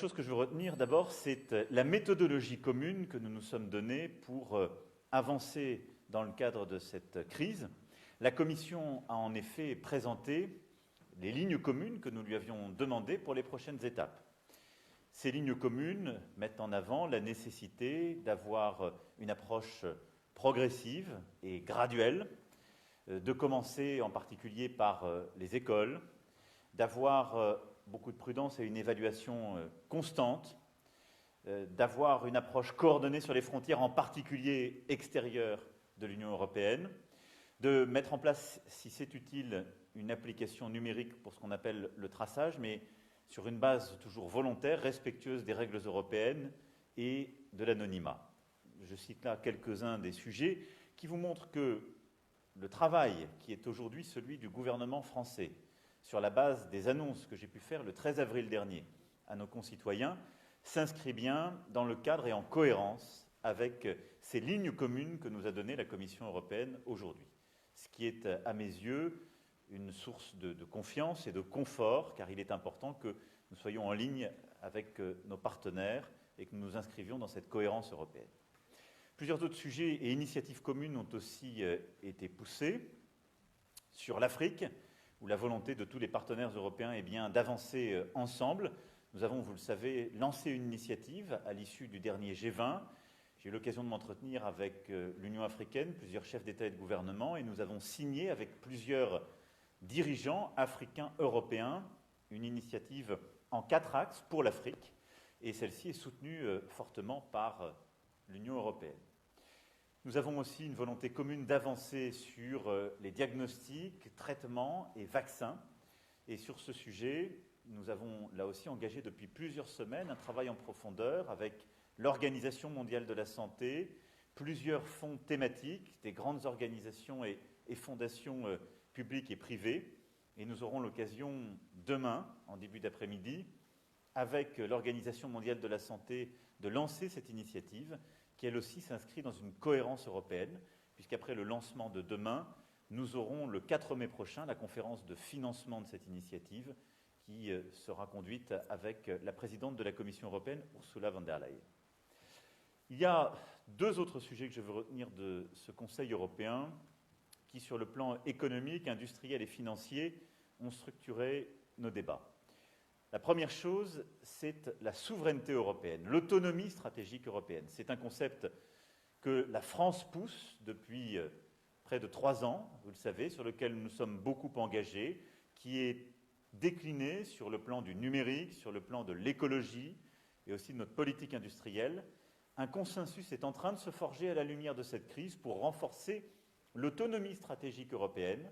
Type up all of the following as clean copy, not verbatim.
chose que je veux retenir d'abord, c'est la méthodologie commune que nous nous sommes donnée pour avancer dans le cadre de cette crise. La Commission a en effet présenté les lignes communes que nous lui avions demandées pour les prochaines étapes. Ces lignes communes mettent en avant la nécessité d'avoir une approche progressive et graduelle, de commencer en particulier par les écoles, d'avoir beaucoup de prudence et une évaluation constante, d'avoir une approche coordonnée sur les frontières, en particulier extérieures de l'Union européenne, de mettre en place, si c'est utile, une application numérique pour ce qu'on appelle le traçage, mais sur une base toujours volontaire, respectueuse des règles européennes et de l'anonymat. Je cite là quelques-uns des sujets qui vous montrent que le travail qui est aujourd'hui celui du gouvernement français, sur la base des annonces que j'ai pu faire le 13 avril dernier à nos concitoyens, s'inscrit bien dans le cadre et en cohérence avec ces lignes communes que nous a données la Commission européenne aujourd'hui. Ce qui est, à mes yeux, une source de confiance et de confort, car il est important que nous soyons en ligne avec nos partenaires et que nous nous inscrivions dans cette cohérence européenne. Plusieurs autres sujets et initiatives communes ont aussi été poussés sur l'Afrique, où la volonté de tous les partenaires européens est bien d'avancer ensemble. Nous avons, vous le savez, lancé une initiative à l'issue du dernier G20. J'ai eu l'occasion de m'entretenir avec l'Union africaine, plusieurs chefs d'État et de gouvernement, et nous avons signé avec plusieurs dirigeants africains européens une initiative en 4 axes pour l'Afrique, et celle-ci est soutenue fortement par l'Union européenne. Nous avons aussi une volonté commune d'avancer sur les diagnostics, traitements et vaccins. Et sur ce sujet, nous avons là aussi engagé depuis plusieurs semaines un travail en profondeur avec l'Organisation mondiale de la santé, plusieurs fonds thématiques, des grandes organisations et fondations publiques et privées. Et nous aurons l'occasion demain, en début d'après-midi, avec l'Organisation mondiale de la santé, de lancer cette initiative qui, elle aussi, s'inscrit dans une cohérence européenne, puisqu'après le lancement de demain, nous aurons le 4 mai prochain la conférence de financement de cette initiative qui sera conduite avec la présidente de la Commission européenne, Ursula von der Leyen. Il y a 2 autres sujets que je veux retenir de ce Conseil européen qui, sur le plan économique, industriel et financier, ont structuré nos débats. La première chose, c'est la souveraineté européenne, l'autonomie stratégique européenne. C'est un concept que la France pousse depuis près de 3 ans, vous le savez, sur lequel nous sommes beaucoup engagés, qui est décliné sur le plan du numérique, sur le plan de l'écologie et aussi de notre politique industrielle. Un consensus est en train de se forger à la lumière de cette crise pour renforcer l'autonomie stratégique européenne,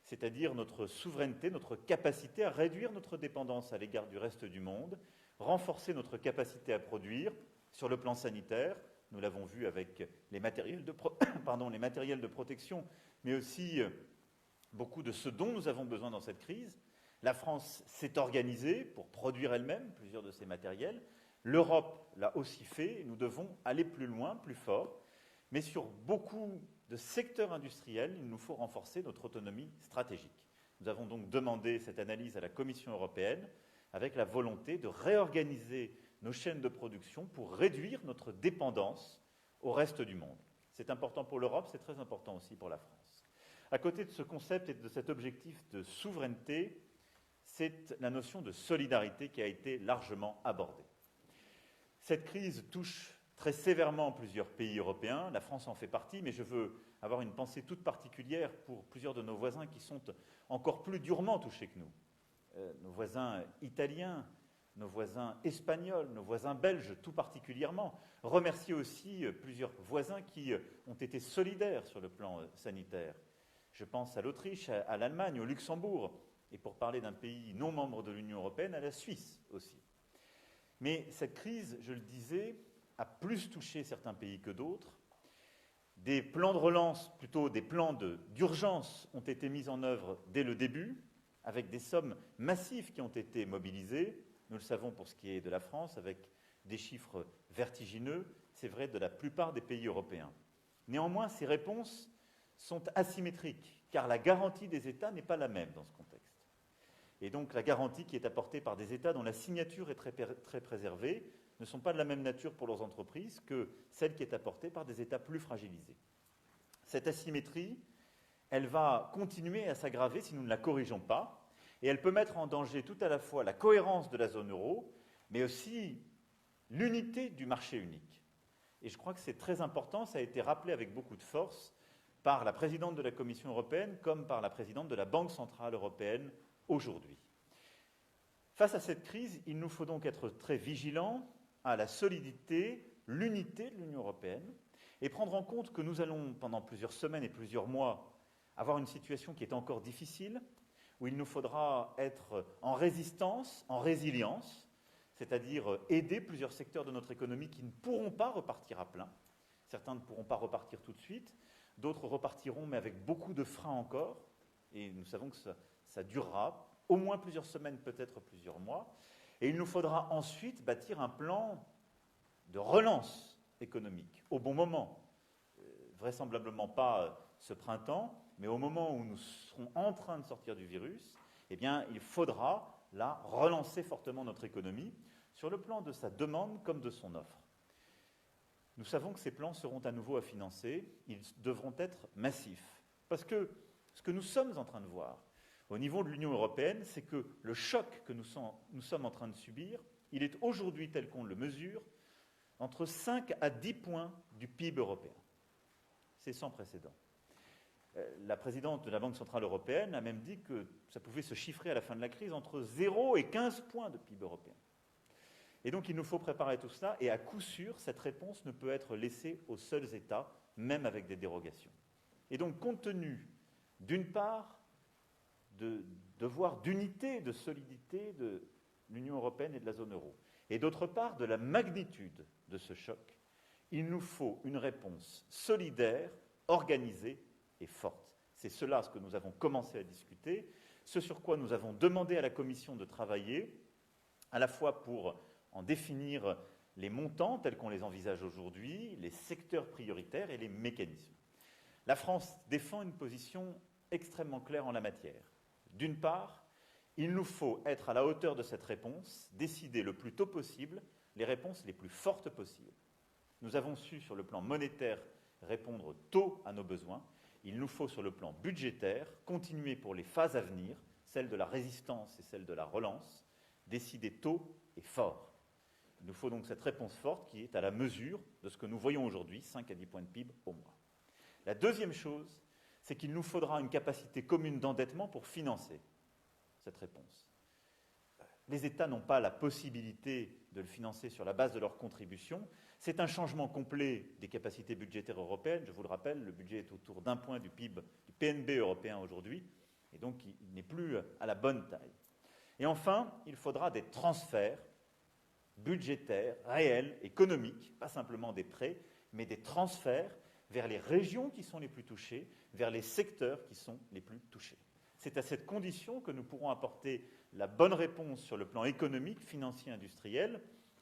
c'est-à-dire notre souveraineté, notre capacité à réduire notre dépendance à l'égard du reste du monde, renforcer notre capacité à produire sur le plan sanitaire, nous l'avons vu avec les matériels de protection, mais aussi beaucoup de ce dont nous avons besoin dans cette crise. La France s'est organisée pour produire elle-même plusieurs de ces matériels. L'Europe l'a aussi fait et nous devons aller plus loin, plus fort. Mais sur beaucoup de secteurs industriels, il nous faut renforcer notre autonomie stratégique. Nous avons donc demandé cette analyse à la Commission européenne avec la volonté de réorganiser nos chaînes de production pour réduire notre dépendance au reste du monde. C'est important pour l'Europe, c'est très important aussi pour la France. À côté de ce concept et de cet objectif de souveraineté, c'est la notion de solidarité qui a été largement abordée. Cette crise touche très sévèrement plusieurs pays européens, la France en fait partie, mais je veux avoir une pensée toute particulière pour plusieurs de nos voisins qui sont encore plus durement touchés que nous. Nos voisins italiens, nos voisins espagnols, nos voisins belges tout particulièrement. Remercier aussi plusieurs voisins qui ont été solidaires sur le plan sanitaire. Je pense à l'Autriche, à l'Allemagne, au Luxembourg, et pour parler d'un pays non membre de l'Union européenne, à la Suisse aussi. Mais cette crise, je le disais, a plus touché certains pays que d'autres. Des plans de relance, plutôt des plans d'urgence, ont été mis en œuvre dès le début, avec des sommes massives qui ont été mobilisées. Nous le savons pour ce qui est de la France, avec des chiffres vertigineux, c'est vrai de la plupart des pays européens. Néanmoins, ces réponses sont asymétriques, car la garantie des États n'est pas la même dans ce contexte. Et donc la garantie qui est apportée par des États dont la signature est très préservée ne sont pas de la même nature pour leurs entreprises que celle qui est apportée par des États plus fragilisés. Cette asymétrie, elle va continuer à s'aggraver si nous ne la corrigeons pas, et elle peut mettre en danger tout à la fois la cohérence de la zone euro, mais aussi l'unité du marché unique. Et je crois que c'est très important, ça a été rappelé avec beaucoup de force par la présidente de la Commission européenne comme par la présidente de la Banque centrale européenne aujourd'hui. Face à cette crise, il nous faut donc être très vigilants à la solidité, l'unité de l'Union européenne, et prendre en compte que nous allons, pendant plusieurs semaines et plusieurs mois, avoir une situation qui est encore difficile, où il nous faudra être en résistance, en résilience, c'est-à-dire aider plusieurs secteurs de notre économie qui ne pourront pas repartir à plein. Certains ne pourront pas repartir tout de suite, d'autres repartiront, mais avec beaucoup de freins encore, et nous savons que ça durera au moins plusieurs semaines, peut-être plusieurs mois, et il nous faudra ensuite bâtir un plan de relance économique au bon moment, vraisemblablement pas ce printemps, mais au moment où nous serons en train de sortir du virus, eh bien, il faudra là relancer fortement notre économie sur le plan de sa demande comme de son offre. Nous savons que ces plans seront à nouveau à financer, ils devront être massifs, parce que ce que nous sommes en train de voir au niveau de l'Union européenne, c'est que le choc que nous sommes en train de subir, il est aujourd'hui, tel qu'on le mesure, entre 5 à 10 points du PIB européen. C'est sans précédent. La présidente de la Banque centrale européenne a même dit que ça pouvait se chiffrer à la fin de la crise entre 0 et 15 points de PIB européen. Et donc il nous faut préparer tout cela, et à coup sûr, cette réponse ne peut être laissée aux seuls États, même avec des dérogations. Et donc, compte tenu, d'une part, de devoir d'unité, de solidité de l'Union européenne et de la zone euro, et d'autre part, de la magnitude de ce choc, il nous faut une réponse solidaire, organisée et forte. C'est cela ce que nous avons commencé à discuter, ce sur quoi nous avons demandé à la Commission de travailler, à la fois pour en définir les montants tels qu'on les envisage aujourd'hui, les secteurs prioritaires et les mécanismes. La France défend une position extrêmement claire en la matière. D'une part, il nous faut être à la hauteur de cette réponse, décider le plus tôt possible les réponses les plus fortes possibles. Nous avons su, sur le plan monétaire, répondre tôt à nos besoins. Il nous faut, sur le plan budgétaire, continuer pour les phases à venir, celle de la résistance et celle de la relance, décider tôt et fort. Il nous faut donc cette réponse forte qui est à la mesure de ce que nous voyons aujourd'hui, 5 à 10 points de PIB au mois. La deuxième chose, c'est qu'il nous faudra une capacité commune d'endettement pour financer cette réponse. Les États n'ont pas la possibilité de le financer sur la base de leur contribution. C'est un changement complet des capacités budgétaires européennes. Je vous le rappelle, le budget est autour d'1 point du PIB, du PNB européen aujourd'hui, et donc il n'est plus à la bonne taille. Et enfin, il faudra des transferts budgétaires, réels, économiques, pas simplement des prêts, mais des transferts vers les régions qui sont les plus touchées, vers les secteurs qui sont les plus touchés. C'est à cette condition que nous pourrons apporter la bonne réponse sur le plan économique, financier, industriel,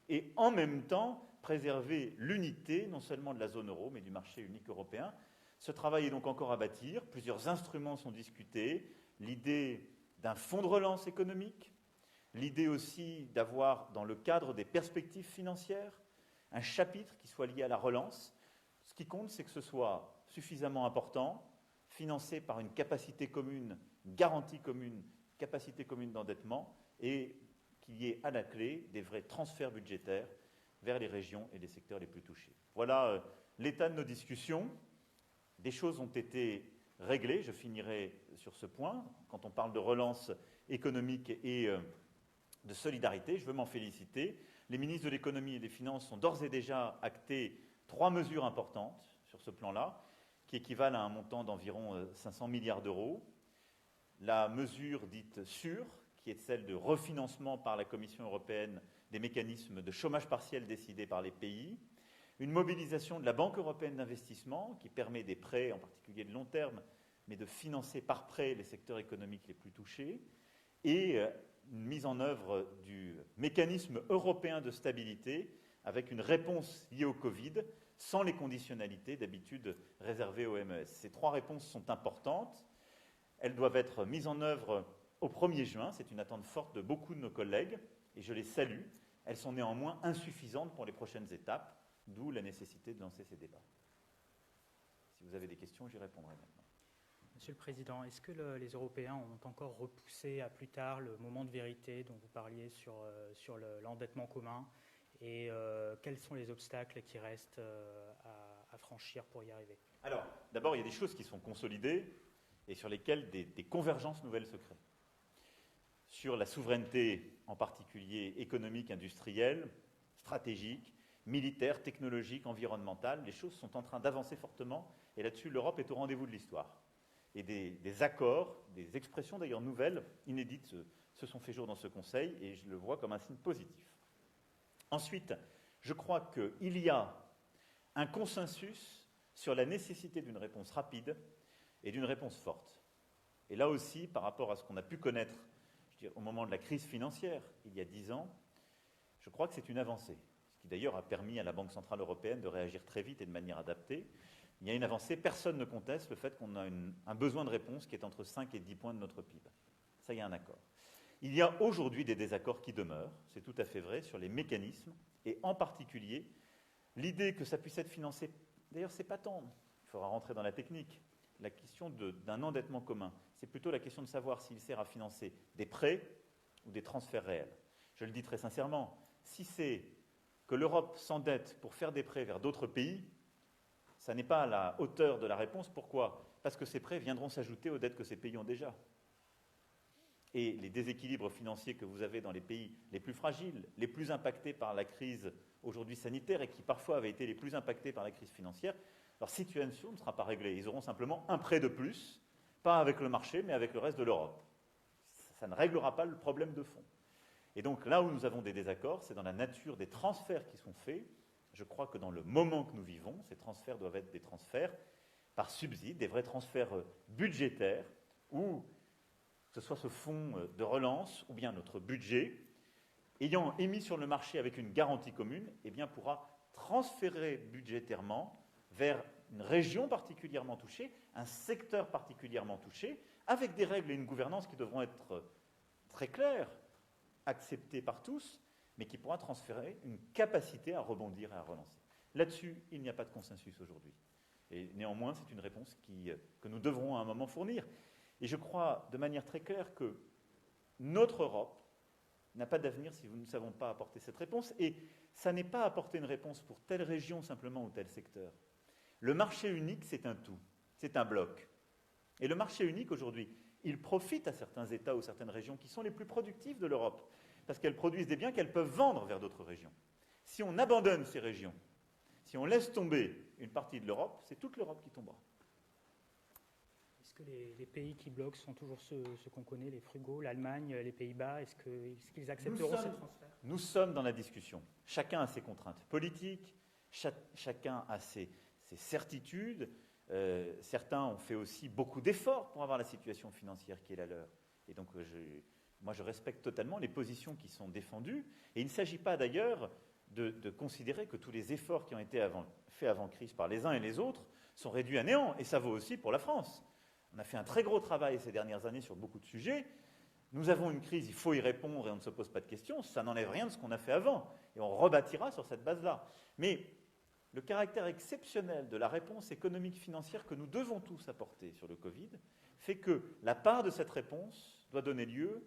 et en même temps préserver l'unité, non seulement de la zone euro, mais du marché unique européen. Ce travail est donc encore à bâtir, plusieurs instruments sont discutés, l'idée d'un fonds de relance économique, l'idée aussi d'avoir, dans le cadre des perspectives financières, un chapitre qui soit lié à la relance. Ce qui compte, c'est que ce soit suffisamment important, financé par une capacité commune, une garantie commune, capacité commune d'endettement, et qu'il y ait à la clé des vrais transferts budgétaires vers les régions et les secteurs les plus touchés. Voilà l'état de nos discussions. Des choses ont été réglées, je finirai sur ce point. Quand on parle de relance économique et de solidarité, je veux m'en féliciter. Les ministres de l'économie et des finances ont d'ores et déjà acté 3 mesures importantes sur ce plan-là, qui équivalent à un montant d'environ 500 milliards d'euros. La mesure dite sûre, qui est celle de refinancement par la Commission européenne des mécanismes de chômage partiel décidés par les pays. Une mobilisation de la Banque européenne d'investissement, qui permet des prêts, en particulier de long terme, mais de financer par prêt les secteurs économiques les plus touchés. Et une mise en œuvre du mécanisme européen de stabilité, avec une réponse liée au Covid, sans les conditionnalités d'habitude réservées au MES. Ces 3 réponses sont importantes. Elles doivent être mises en œuvre au 1er juin. C'est une attente forte de beaucoup de nos collègues, et je les salue. Elles sont néanmoins insuffisantes pour les prochaines étapes, d'où la nécessité de lancer ces débats. Si vous avez des questions, j'y répondrai maintenant. Monsieur le Président, est-ce que les Européens ont encore repoussé à plus tard le moment de vérité dont vous parliez sur l'endettement commun, et quels sont les obstacles qui restent à franchir pour y arriver? Alors, d'abord, il y a des choses qui sont consolidées et sur lesquelles des convergences nouvelles se créent. Sur la souveraineté, en particulier économique, industrielle, stratégique, militaire, technologique, environnementale, les choses sont en train d'avancer fortement, et là-dessus, l'Europe est au rendez-vous de l'histoire. Et des accords, des expressions d'ailleurs nouvelles, inédites, se sont fait jour dans ce Conseil, et je le vois comme un signe positif. Ensuite, je crois qu'il y a un consensus sur la nécessité d'une réponse rapide et d'une réponse forte. Et là aussi, par rapport à ce qu'on a pu connaître au moment de la crise financière, il y a 10 ans, je crois que c'est une avancée, ce qui d'ailleurs a permis à la Banque Centrale Européenne de réagir très vite et de manière adaptée. Il y a une avancée, personne ne conteste le fait qu'on a un besoin de réponse qui est entre 5 et 10 points de notre PIB. Ça, il y a un accord. Il y a aujourd'hui des désaccords qui demeurent, c'est tout à fait vrai, sur les mécanismes, et en particulier, l'idée que ça puisse être financé, d'ailleurs, c'est pas tant, il faudra rentrer dans la technique, la question d'un endettement commun, c'est plutôt la question de savoir s'il sert à financer des prêts ou des transferts réels. Je le dis très sincèrement, si c'est que l'Europe s'endette pour faire des prêts vers d'autres pays, ça n'est pas à la hauteur de la réponse. Pourquoi? Parce que ces prêts viendront s'ajouter aux dettes que ces pays ont déjà. Et les déséquilibres financiers que vous avez dans les pays les plus fragiles, les plus impactés par la crise aujourd'hui sanitaire et qui parfois avaient été les plus impactés par la crise financière, leur situation ne sera pas réglée. Ils auront simplement un prêt de plus, pas avec le marché, mais avec le reste de l'Europe. Ça ne réglera pas le problème de fond. Et donc là où nous avons des désaccords, c'est dans la nature des transferts qui sont faits. Je crois que dans le moment que nous vivons, ces transferts doivent être des transferts par subside, des vrais transferts budgétaires, ou que ce soit ce fonds de relance ou bien notre budget, ayant émis sur le marché avec une garantie commune, eh bien pourra transférer budgétairement vers une région particulièrement touchée, un secteur particulièrement touché, avec des règles et une gouvernance qui devront être très claires, acceptées par tous, mais qui pourra transférer une capacité à rebondir et à relancer. Là-dessus, il n'y a pas de consensus aujourd'hui. Et néanmoins, c'est une réponse que nous devrons à un moment fournir. Et je crois de manière très claire que notre Europe n'a pas d'avenir si nous ne savons pas apporter cette réponse. Et ça n'est pas apporter une réponse pour telle région simplement ou tel secteur. Le marché unique, c'est un tout, c'est un bloc. Et le marché unique, aujourd'hui, il profite à certains États ou certaines régions qui sont les plus productives de l'Europe, parce qu'elles produisent des biens qu'elles peuvent vendre vers d'autres régions. Si on abandonne ces régions, si on laisse tomber une partie de l'Europe, c'est toute l'Europe qui tombera. Est-ce que les pays qui bloquent sont toujours ceux qu'on connaît, les frugaux, l'Allemagne, les Pays-Bas? Est-ce qu'ils accepteront ces transferts? Nous sommes dans la discussion. Chacun a ses contraintes politiques, chacun a ses certitudes. Certains ont fait aussi beaucoup d'efforts pour avoir la situation financière qui est la leur. Et donc, moi, je respecte totalement les positions qui sont défendues. Et il ne s'agit pas d'ailleurs de considérer que tous les efforts qui ont été faits avant crise par les uns et les autres sont réduits à néant. Et ça vaut aussi pour la France. On a fait un très gros travail ces dernières années sur beaucoup de sujets. Nous avons une crise, il faut y répondre et on ne se pose pas de questions. Ça n'enlève rien de ce qu'on a fait avant. Et on rebâtira sur cette base-là. Mais le caractère exceptionnel de la réponse économique financière que nous devons tous apporter sur le Covid fait que la part de cette réponse doit donner lieu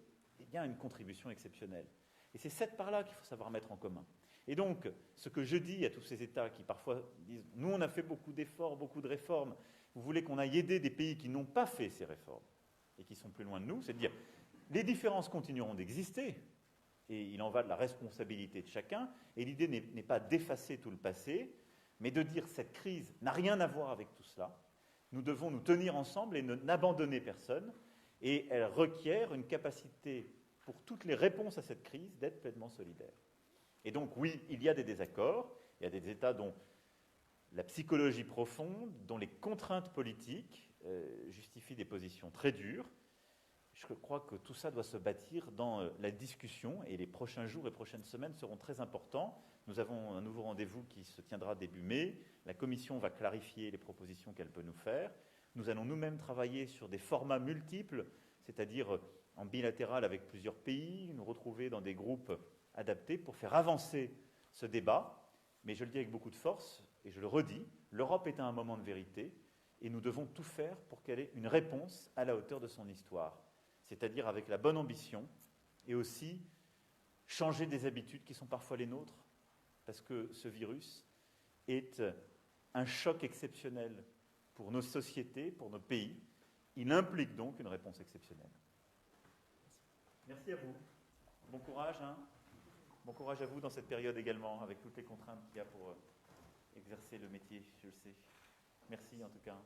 à une contribution exceptionnelle. Et c'est cette part-là qu'il faut savoir mettre en commun. Et donc, ce que je dis à tous ces États qui parfois disent « Nous, on a fait beaucoup d'efforts, beaucoup de réformes, vous voulez qu'on aille aider des pays qui n'ont pas fait ces réformes et qui sont plus loin de nous », c'est de dire « Les différences continueront d'exister, et il en va de la responsabilité de chacun, et l'idée n'est pas d'effacer tout le passé, mais de dire cette crise n'a rien à voir avec tout cela. Nous devons nous tenir ensemble et n'abandonner personne. Et elle requiert une capacité pour toutes les réponses à cette crise d'être pleinement solidaire. Et donc oui, il y a des désaccords. Il y a des États dont la psychologie profonde, dont les contraintes politiques justifient des positions très dures. Je crois que tout ça doit se bâtir dans la discussion et les prochains jours et prochaines semaines seront très importants. Nous avons un nouveau rendez-vous qui se tiendra début mai. La Commission va clarifier les propositions qu'elle peut nous faire. Nous allons nous-mêmes travailler sur des formats multiples, c'est-à-dire en bilatéral avec plusieurs pays, nous retrouver dans des groupes adaptés pour faire avancer ce débat. Mais je le dis avec beaucoup de force, et je le redis, l'Europe est à un moment de vérité, et nous devons tout faire pour qu'elle ait une réponse à la hauteur de son histoire, c'est-à-dire avec la bonne ambition, et aussi changer des habitudes qui sont parfois les nôtres, parce que ce virus est un choc exceptionnel pour nos sociétés, pour nos pays. Il implique donc une réponse exceptionnelle. Merci à vous. Bon courage, hein. Bon courage à vous dans cette période également, avec toutes les contraintes qu'il y a pour exercer le métier, je le sais. Merci en tout cas.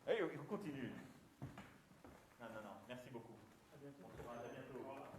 Allez, on continue. Non, merci beaucoup. À bientôt. Bon courage, à bientôt.